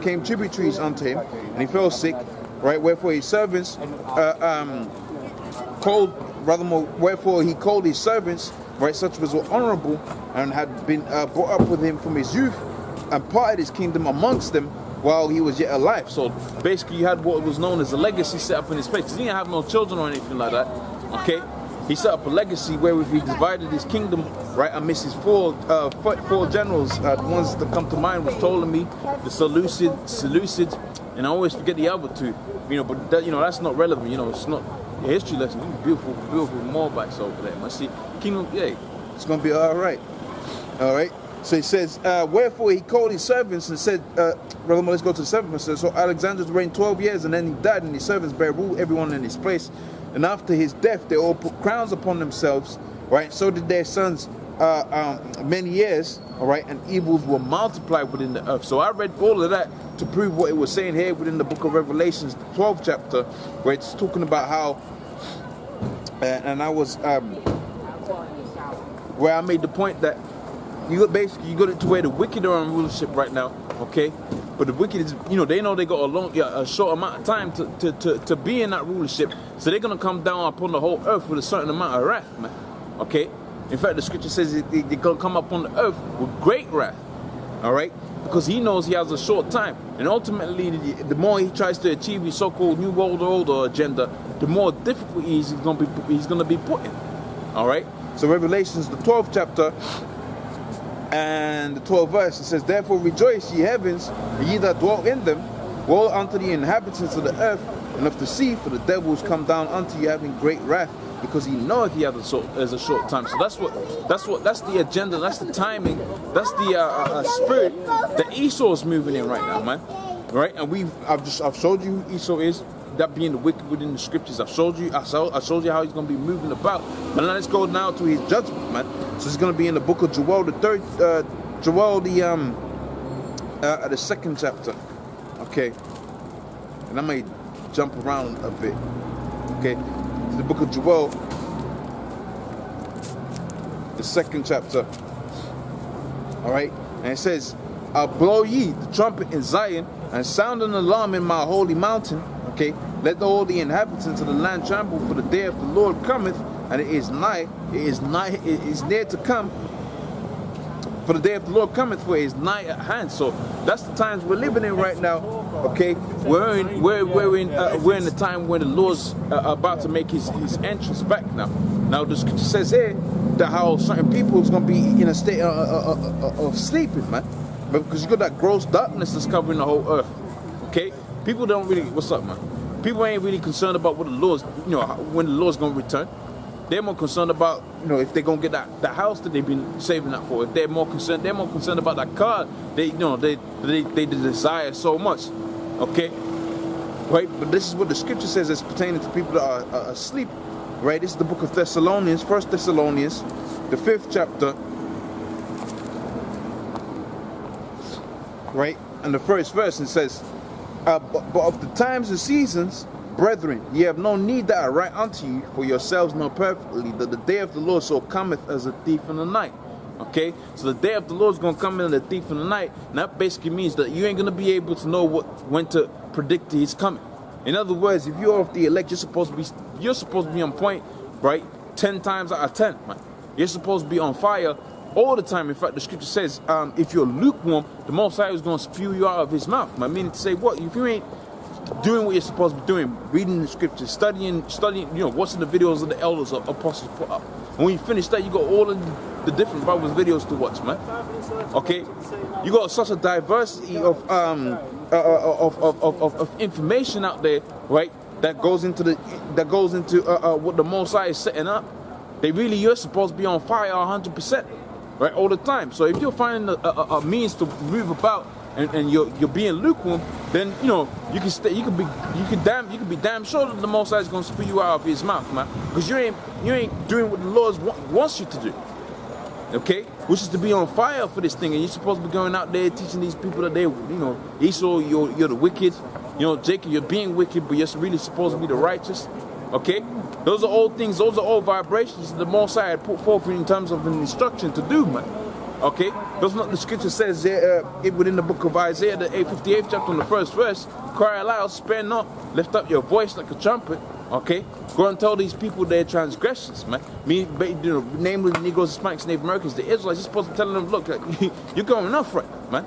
became tributaries unto him, and he fell sick, right? Wherefore his servants wherefore he called his servants, right, such as were honorable and had been brought up with him from his youth, and parted his kingdom amongst them while he was yet alive. So basically you had what was known as a legacy set up in his place. He didn't have no children or anything like that, okay? He set up a legacy where he divided his kingdom, right, amidst his four generals. The ones that come to mind was Ptolemy, the Seleucid, and I always forget the other two, but that, that's not relevant, it's not a history lesson. Beautiful Moabites over there, man. See, kingdom, yeah, it's going to be all right. So he says, wherefore he called his servants and said, let's go to the 7th verse. So Alexander reigned 12 years, and then he died, and his servants bare rule everyone in his place. And after his death, they all put crowns upon themselves, right? So did their sons many years, all right? And evils were multiplied within the earth. So I read all of that to prove what it was saying here within the book of Revelations, the 12th chapter, where it's talking about how, and I was, where I made the point that you got it to where the wicked are in rulership right now, okay? But the wicked is, they know they got a short amount of time to be in that rulership, so they're gonna come down upon the whole earth with a certain amount of wrath, man. Okay? In fact, the scripture says they're gonna come upon the earth with great wrath, all right? Because he knows he has a short time, and ultimately, the more he tries to achieve his so-called new world order agenda, the more difficult he's gonna be put in, all right? So Revelations, the 12th chapter. And the 12th verse, it says, therefore rejoice, ye heavens, and ye that dwell in them. Woe unto the inhabitants of the earth and of the sea, for the devil is come down unto you having great wrath, because he knoweth he has a short time. So that's the agenda, that's the timing, that's the spirit that Esau is moving in right now, man. Right? And I've showed you who Esau is, that being the wicked within the scriptures. I showed you how he's going to be moving about. But now let's go now to his judgment, man. So it's going to be in the book of Joel, the 2nd chapter. Okay. And I may jump around a bit. Okay. The book of Joel, the 2nd chapter. All right. And it says, I'll blow ye the trumpet in Zion and sound an alarm in my holy mountain. Okay, let all the inhabitants of the land tremble, for the day of the Lord cometh, and it is near to come. For the day of the Lord cometh, for it is nigh at hand. So that's the times we're living in right now. Okay, we're in the time when the Lord's about to make his entrance back now. Now the scripture says here that how certain people is going to be in a state of sleeping, man, but because you got that gross darkness that's covering the whole earth. Okay. People don't really, what's up, man? People ain't really concerned about what the Lord's, when the Lord's going to return. They're more concerned about, if they're going to get that house that they've been saving that for. If they're more concerned about that car they desire so much. Okay? Right? But this is what the scripture says as pertaining to people that are asleep. Right? This is the book of Thessalonians, 1 Thessalonians, the 5th chapter. Right? And the first verse, it says, but of the times and seasons, brethren, ye have no need that I write unto you, for yourselves know perfectly that the day of the Lord so cometh as a thief in the night. Okay? So the day of the Lord is going to come in as a thief in the night, and that basically means that you ain't going to be able to know when to predict his coming. In other words, if you're of the elect, you're supposed to be on point, right? 10 times out of 10, man. You're supposed to be on fire all the time. In fact, the scripture says, if you're lukewarm, the Most High is going to spew you out of his mouth. Man, meaning to say, what? If you ain't doing what you're supposed to be doing, reading the scriptures, studying, watching the videos of the elders or apostles put up. And when you finish that, you got all of the different brothers' videos to watch, man. Okay? You got such a diversity of information out there, right? That goes into what the Most High is setting up. You're supposed to be on fire 100%. Right, all the time. So if you're finding a means to move about and you're being lukewarm, then you can be damn sure that the Most High is going to spew you out of his mouth, man, because you ain't doing what the Lord wants you to do. Okay, which is to be on fire for this thing, and you're supposed to be going out there teaching these people that Esau, you're the wicked, Jacob, you're being wicked, but you're really supposed to be the righteous. Okay, those are all things, those are all vibrations the Most High had put forth in terms of an instruction to do, man. Okay, that's what the scripture says there, within the book of Isaiah, the 58th chapter, in the first verse. Cry aloud, spare not, lift up your voice like a trumpet. Okay, go and tell these people their transgressions, man. Namely the Negroes, Hispanics, Native Americans, the Israelites. You're supposed to tell them, look, you're going off right, man.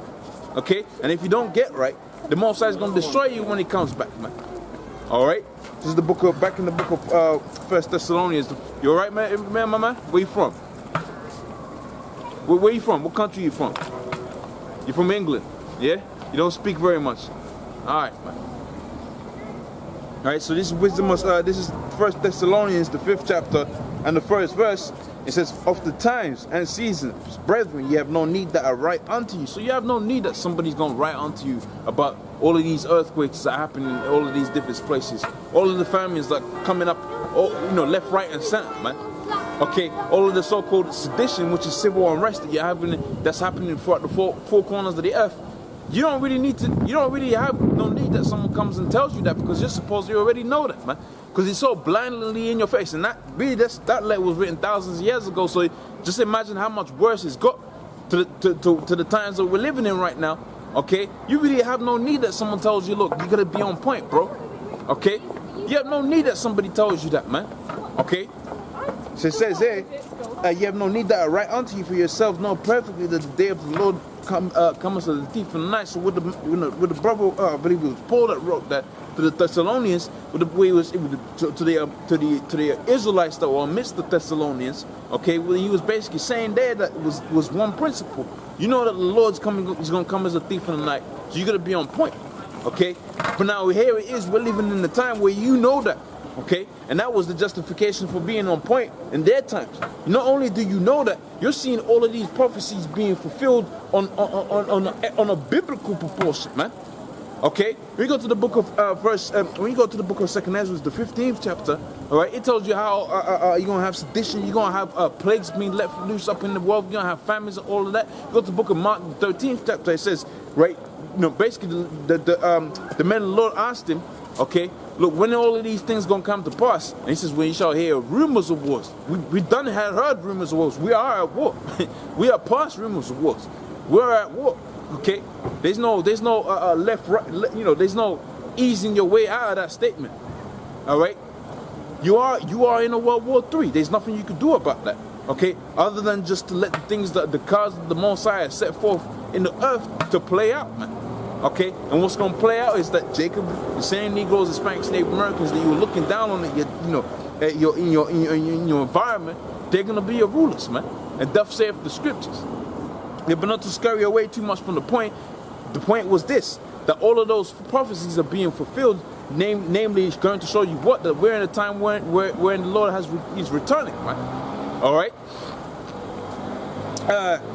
Okay, and if you don't get right, the Most High is going to destroy you when He comes back, man. All right, this is the book of back in the book of 1 Thessalonians. You all right, man, my man? Where you from? Where you from? What country you from? You from England? Yeah? You don't speak very much. Alright, man. Alright, so this is wisdom this is 1 Thessalonians, the 5th chapter, and the first verse. It says, of the times and seasons, brethren, you have no need that I write unto you. So you have no need that somebody's going to write unto you about all of these earthquakes that happen in all of these different places. All of the famines that are coming up, left, right, and center, man. Okay, all of the so-called sedition, which is civil unrest that's happening throughout the four corners of the earth. You don't really have no need that someone comes and tells you that, because you're supposed to already know that, man. Because it's so blindly in your face, and that letter was written thousands of years ago. So just imagine how much worse it's got to the times that we're living in right now. Okay, you really have no need that someone tells you, look, you gotta be on point, bro. Okay, you have no need that somebody tells you that, man. Okay. So it says there, you have no need that I write unto you, for yourselves know perfectly that the day of the Lord comes as a thief in the night. So with the brother, I believe it was Paul that wrote that to the Thessalonians, with the way to the Israelites that were amidst the Thessalonians. Okay, well, he was basically saying there that it was one principle. You know that the Lord's coming, He's going to come as a thief in the night. So you got to be on point. Okay, but now here it is. We're living in the time where you know that. Okay, and that was the justification for being on point in their times. Not only do you know that, you're seeing all of these prophecies being fulfilled on a biblical proportion, man. Okay, when you go to the book of when you go to the book of 2nd Ezra, the 15th chapter, all right, it tells you how you're gonna have sedition, you're gonna have plagues being let loose up in the world, you're gonna have famines and all of that. You go to the book of Mark, the 13th chapter, it says, right, basically the men of the Lord asked him, okay, look, when are all of these things gonna come to pass? And he says, when you shall hear rumors of wars. We done had heard rumors of wars. We are at war. We are past rumors of wars. We're at war. Okay, there's no left, right. There's no easing your way out of that statement. All right, you are in a World War III. There's nothing you can do about that. Okay, other than just to let the things that the cause of the Messiah set forth in the earth to play out, man. Okay, and what's going to play out is that Jacob, the same Negroes, Hispanics, Native Americans that you were looking down on in your environment, they're going to be your rulers, man. And thus saith the scriptures. Yeah, but not to scurry away too much from the point. The point was this: that all of those prophecies are being fulfilled. Namely, it's going to show you that we're in a time where the Lord is returning, right? All right.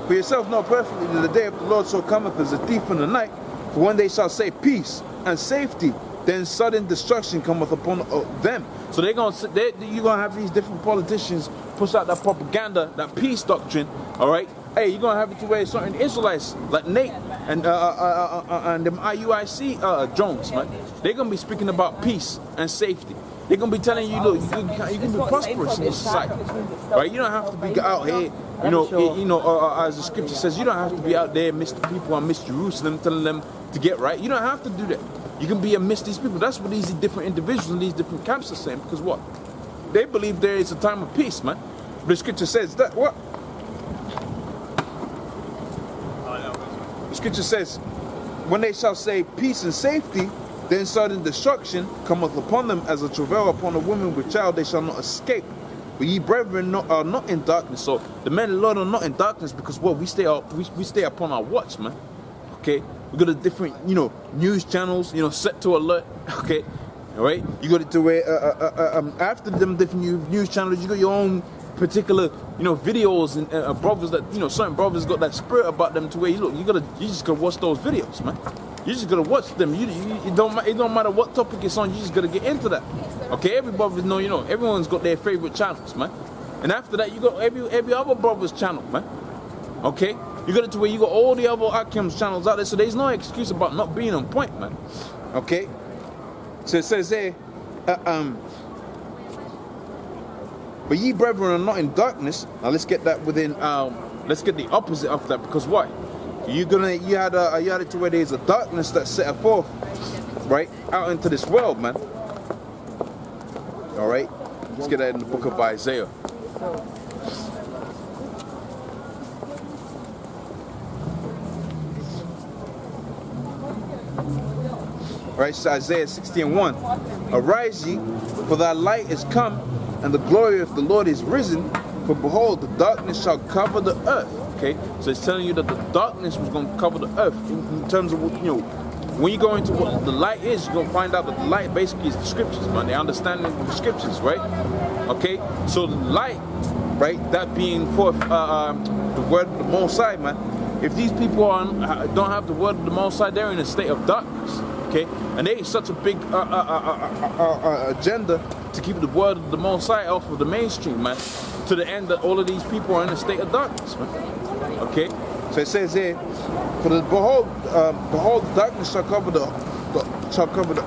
For yourself know perfectly that the day of the Lord so cometh as a thief in the night. For when they shall say peace and safety, then sudden destruction cometh upon them. So you're gonna have these different politicians push out that propaganda, that peace doctrine. All right. Hey, you're gonna have it to where certain Israelites like Nate and them IUIC drones, man. They're gonna be speaking about peace and safety. They're gonna be telling you, look, you can be prosperous in this society, right? You don't have to be out here, as the scripture says, you don't have to be out there amidst the people amidst Jerusalem telling them to get right. You don't have to do that. You can be amidst these people. That's what these different individuals in these different camps are saying, because what? They believe there is a time of peace, man. But the scripture says that what? The scripture says, when they shall say peace and safety, then sudden destruction cometh upon them as a travail upon a woman with child, they shall not escape. But ye brethren are not in darkness. So the men of the Lord are not in darkness, because what? We stay upon our watch, man. Okay? We got a different, news channels, set to alert. Okay? All right? You got it to where after them different news channels, you got your own particular, videos and brothers that, certain brothers got that spirit about them to where you just gotta watch those videos, man. You just gotta watch them. It don't matter what topic it's on. You just gotta get into that. Okay, every brother know. Everyone's got their favorite channels, man. And after that, you got every other brother's channel, man. Okay, you got it to where you got all the other Akim's channels out there. So there's no excuse about not being on point, man. Okay. So it says there, but ye brethren are not in darkness. Now let's get that within let's get the opposite of that, because what? You had it to where there's a darkness that set forth, right, out into this world, man. All right, let's get that in the book of Isaiah. Right, so Isaiah 60:1. Arise ye, for thy light is come, and the glory of the Lord is risen. For behold, the darkness shall cover the earth. Okay, so it's telling you that the darkness was going to cover the earth in terms of, you know, when you go into what the light is, you're going to find out that the light basically is the scriptures, man. The understanding of the scriptures, right? Okay, so the light, right, that being forth the word of the Most High, man. If these people don't have the word of the Most High, they're in a state of darkness. Okay, and they such a big agenda to keep the word of the Most High off of the mainstream, man, to the end that all of these people are in a state of darkness, man. Okay, so it says here, for behold, the darkness shall cover the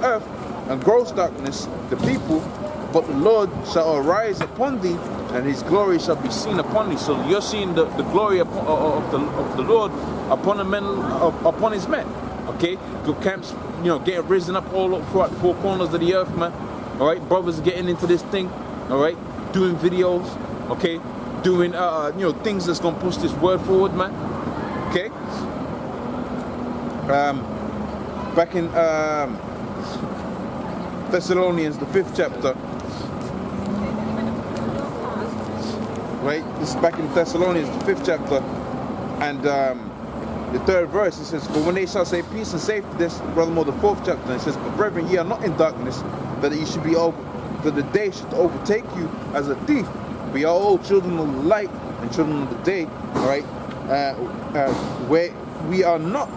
earth, and gross darkness the people, but the Lord shall arise upon thee, and his glory shall be seen upon thee. So you're seeing the glory of the Lord upon the men, upon his men. Okay, good camps, you know, getting risen up all throughout the four corners of the earth, man. All right, brothers are getting into this thing. All right, doing videos. Okay, doing you know, things that's gonna push this word forward, man. Okay. Back in Thessalonians, the 5th chapter. Right, this is back in Thessalonians, the 5th chapter, and the 3rd verse, it says, "For when they shall say peace and safety," this, brother, the 4th chapter, it says, "But brethren, ye are not in darkness, that ye should be that the day should overtake you as a thief. We are all children of the light and children of the day." All right, where we are not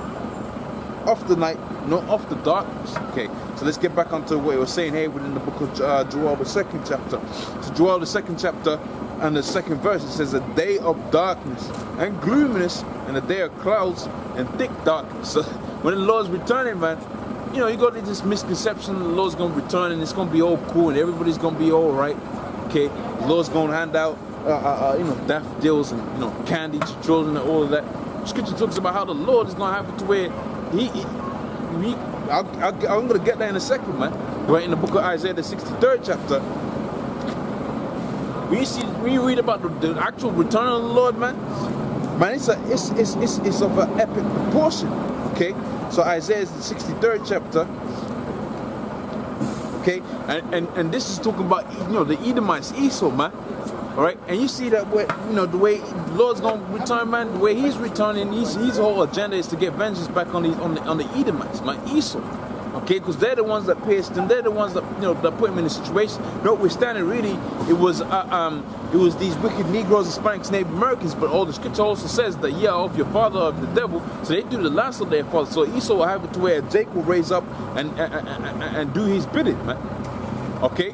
of the night, nor of the darkness. Okay, so let's get back onto what it was saying here within the book of Joel, the 2nd chapter. So Joel, the 2nd chapter, and the 2nd verse, it says, "A day of darkness and gloominess, and a day of clouds and thick darkness." So when the Lord's returning, man, you know, you got this misconception the Lord's going to return and it's going to be all cool and everybody's going to be all right. Okay, the Lord's going to hand out, you know, daffodils and, you know, candy to children and all of that. Scripture talks about how the Lord is going to have it to where I'm going to get that in a second, man. Right in the book of Isaiah, the 63rd chapter. When you read about the actual return of the Lord, man, it's of an epic proportion. Okay, so Isaiah is the 63rd chapter. Okay, and this is talking about, you know, the Edomites, Esau, man. All right, and you see that way, you know, the way the Lord's going to return, man. The way he's returning, his whole agenda is to get vengeance back on the Edomites, man, Esau. Okay, because they're the ones that pierced him. They're the ones that, you know, that put him in a situation. Notwithstanding, really, it was these wicked Negroes, Hispanics, Native Americans. But all the scripture also says that ye are of your father, of the devil. So they do the last of their father. So Esau will have it to where Jake will raise up and do his bidding, man. Okay,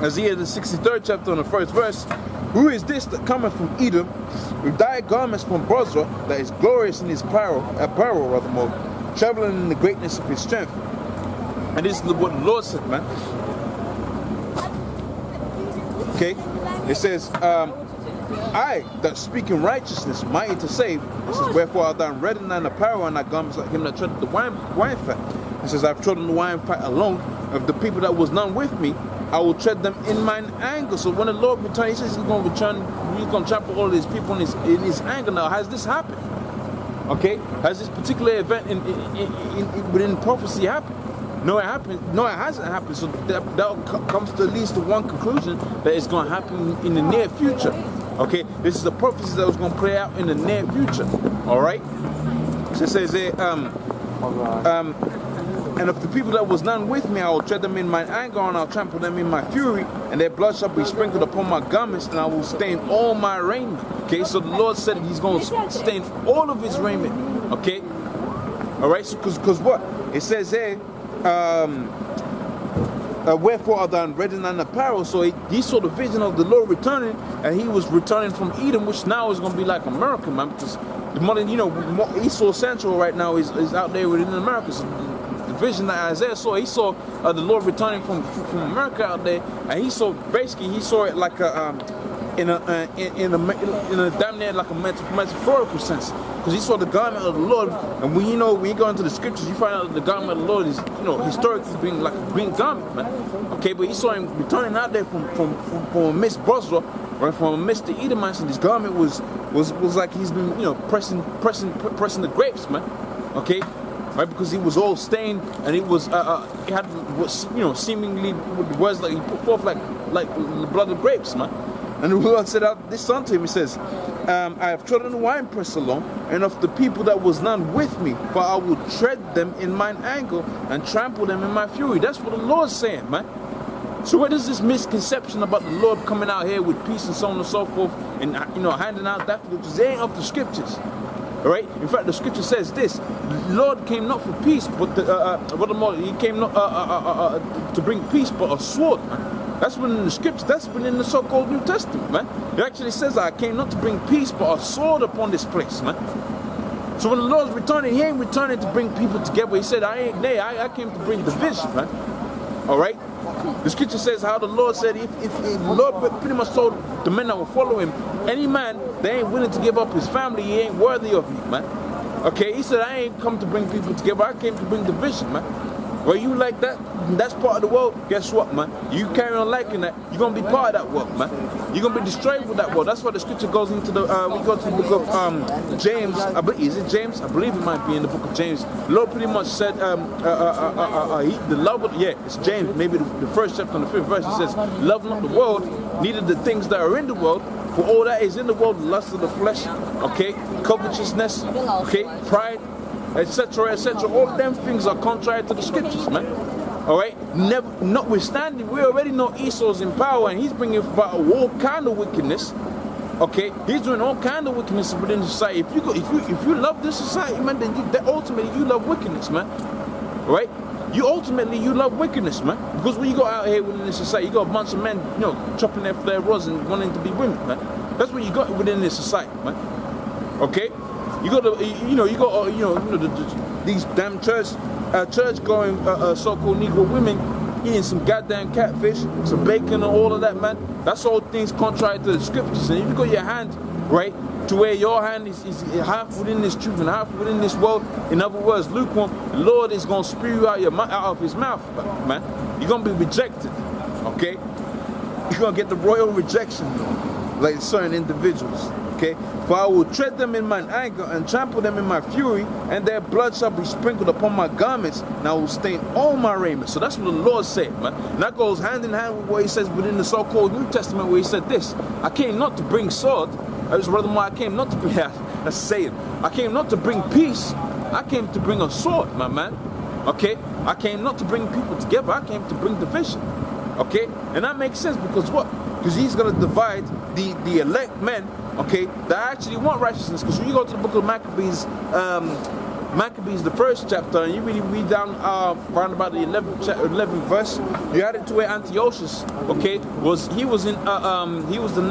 Isaiah the 63rd chapter on the 1st verse. "Who is this that cometh from Edom, with dyed garments from Bozrah, that is glorious in his apparel rather more, traveling in the greatness of his strength?" And this is what the Lord said, man. Okay, it says, "I that speak in righteousness, mighty to save." It says, "Wherefore art thou red in thine apparel, and thy garments like him that treadeth the wine fat." It says, "I've trodden the wine fat alone. Of the people that was none with me, I will tread them in mine anger." So when the Lord returns, he says he's going to return, he's going to trample all of these people in his anger. Now, has this happened? Okay, has this particular event within prophecy happened? No, it happened. No, it hasn't happened. So that comes to at least to one conclusion, that it's going to happen in the near future. Okay, this is a prophecy that was going to play out in the near future. All right. So it says there, "And of the people that was none with me, I will tread them in mine anger, and I'll trample them in my fury, and their blood shall be sprinkled upon my garments, and I will stain all my raiment." Okay, so the Lord said he's going to stain all of his raiment. Okay, all right. So because what it says here, "Wherefore art thou red in thine apparel?" So he saw the vision of the Lord returning, and he was returning from Edom, which now is going to be like America, man. Because the money, you know, Esau Central right now is out there within America. So the vision that Isaiah saw, he saw the Lord returning from America out there, and he saw it like in a damn near like a metaphorical sense, because he saw the garment of the Lord. And when you go into the scriptures, you find out that the garment of the Lord is historically being like a green garment, man. Okay, but he saw him returning out there from amidst Bosra, right, from amidst the Edomites, and his garment was like he's been pressing the grapes, man. Okay. Right, because he was all stained, and he had seemingly with the words like he put forth like the blood of grapes, man. And the Lord said out this unto him, he says, I have trodden the winepress alone, and of the people that was none with me, for I will tread them in mine anger and trample them in my fury. That's what the Lord's saying, man. So where does this misconception about the Lord coming out here with peace and so on and so forth, and handing out that which is ain't of the scriptures? Right? In fact, the scripture says this: the Lord came not for peace, but he came not to bring peace, but a sword, man. That's within the scriptures. That's within the so-called New Testament, man. It actually says that I came not to bring peace, but a sword upon this place, man. So when the Lord's returning, he ain't returning to bring people together. He said, I came to bring division, man. All right? The scripture says how the Lord said, if the Lord pretty much told the men that will follow him, any man that ain't willing to give up his family, he ain't worthy of me, man. Okay, he said, I ain't come to bring people together, I came to bring division, man. Well, you like that? That's part of the world. Guess what, man? You carry on liking that, you're going to be part of that world, man. You're going to be destroyed with that world. That's why the scripture goes into we go to the book of James. Is it James? I believe it might be in the book of James. The Lord pretty much said, the love of, it's James, maybe the first chapter and the 5th verse. It says, love not the world, neither the things that are in the world. For all that is in the world, the lust of the flesh, okay, covetousness, okay, pride, etc., etc. All of them things are contrary to the scriptures, man. All right. Notwithstanding, we already know Esau's in power, and he's bringing about all kind of wickedness. Okay, he's doing all kind of wickedness within the society. If you love this society, man, then ultimately you love wickedness, man. All right. You love wickedness, man. Because when you go out here within this society, you got a bunch of men, chopping their rods and wanting to be women, man. That's what you got within this society, man. Okay, you got these damn church-going so-called Negro women eating some goddamn catfish, some bacon, and all of that, man. That's all things contrary to the scriptures. And if you got your hand right to where your hand is half within this truth and half within this world, in other words, lukewarm, the Lord is going to spew you out of his mouth, man. You're going to be rejected, okay? You're going to get the royal rejection, like certain individuals, okay? For I will tread them in mine anger and trample them in my fury, and their blood shall be sprinkled upon my garments, and I will stain all my raiment. So that's what the Lord said, man. And that goes hand in hand with what he says within the so-called New Testament, where he said this: I came not to bring sword. I came not to bring, that's saying, I came not to bring peace, I came to bring a sword, my man. Okay? I came not to bring people together, I came to bring division. Okay? And that makes sense because what? Because he's going to divide the elect men, okay, that actually want righteousness. Because when you go to the book of Maccabees, the first chapter, and you really read down around about the 11th verse, you had it to where Antiochus, okay, was the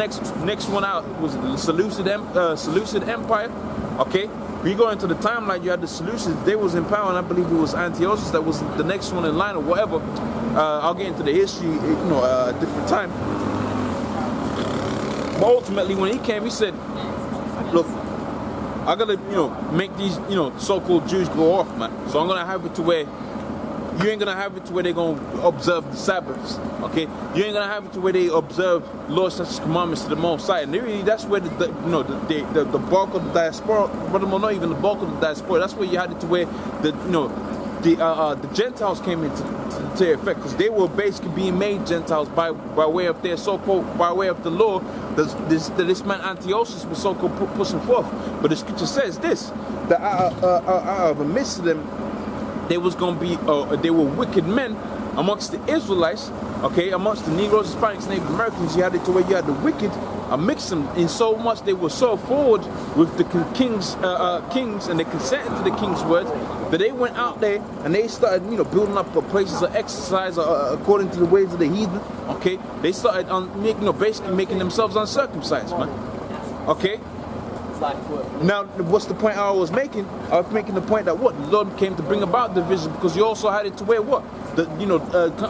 next one out, was the Seleucid Empire, okay. When you go into the timeline, you had the Seleucids, they was in power, and I believe it was Antiochus that was the next one in line or whatever. I'll get into the history, a different time. But ultimately, when he came, he said, look, I gotta, make these, so-called Jews go off, man. So I'm gonna have it to where you ain't gonna have it to where they're gonna observe the Sabbaths, okay? You ain't gonna have it to where they observe Lord's such commandments to the Most High. And really, that's where the bulk of the diaspora, but not even the bulk of the diaspora. That's where you had it to where the Gentiles came into effect, because they were basically being made Gentiles by way of their so-called, by way of the law this man Antiochus was so-called pushing forth. But the scripture says this, that out of the midst of them, there was going to be, they were wicked men amongst the Israelites, okay, amongst the Negroes, Hispanics, Native Americans. You had it to where you had the wicked mixed them in so much, they were so forward with the kings, and they consented to the king's words, that they went out there and they started, building up places of exercise according to the ways of the heathen. Okay, they started basically making themselves uncircumcised, man. Okay. Now, what's the point I was making? I was making the point that what the Lord came to bring about division, because you also had it to where what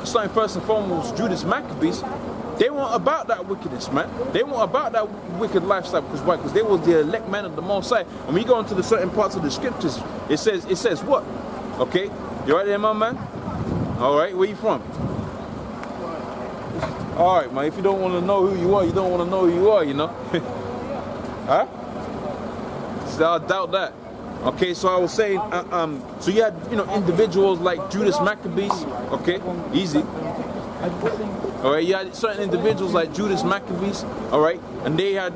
starting first and foremost Judas Maccabees. They weren't about that wickedness, man. They weren't about that wicked lifestyle. Because why? Because they was the elect man of the Most High. And when you go into the certain parts of the scriptures, it says what? Okay, you right there, my man? All right, where you from? All right, man. If you don't want to know who you are, you don't want to know who you are, you know. Huh? So I doubt that. Okay, so I was saying, so you had, individuals like Judas Maccabees. Okay, easy. All right, you had certain individuals like Judas Maccabees. All right, and they had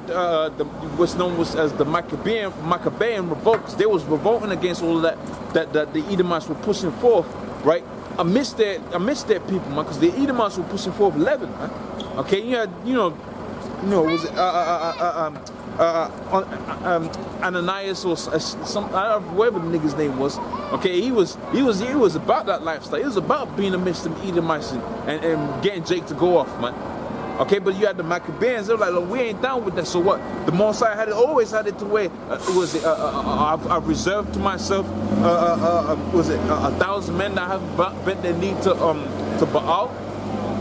what's known as the Maccabean revolt. 'Cause they was revolting against all of that the Edomites were pushing forth, right? Amidst their people, man, because the Edomites were pushing forth leaven, man. Okay, you had, was it Ananias or some, whatever the nigga's name was. Okay, he was about that lifestyle. He was about being amidst them Edomites and getting Jake to go off, man. Okay, but you had the Maccabeans. They were like, look, we ain't down with that. So what? The Mosai always had it to where I've reserved to myself. Was it 1,000 men that have bent their knee to Baal?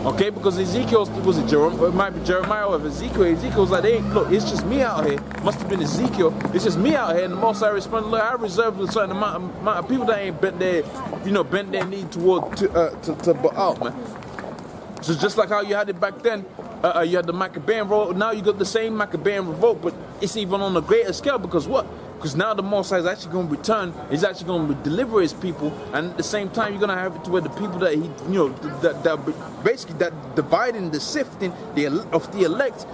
Okay, because Ezekiel, was it Jeremiah? It might be Jeremiah or Ezekiel. Ezekiel was like, hey, look, it's just me out here. Must have been Ezekiel. It's just me out here. And the Most High responded, look, I reserved a certain amount of people that ain't bent their knee toward to Baal, man. So just like how you had it back then, you had the Maccabean revolt. Now you got the same Maccabean revolt, but it's even on a greater scale. Because what? Because now the Most High is actually going to return. He's actually going to deliver his people, and at the same time, you're going to have it to where the people that he, that basically that dividing, the sifting of the elect,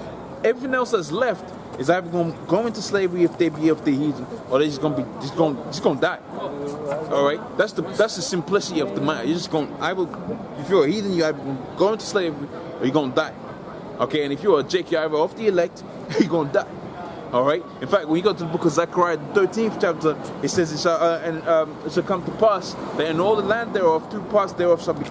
everything else that's left is either going to go into slavery if they heathen, or they're just going to die. All right, that's the simplicity of the matter. You're just going if you're a heathen, you either go into slavery or you're going to die. Okay, and if you're a Jake, you're either off the elect, or you're going to die. All right. In fact, when you go to the book of Zechariah, the 13th chapter, it says it shall come to pass that in all the land thereof, 2 parts thereof shall be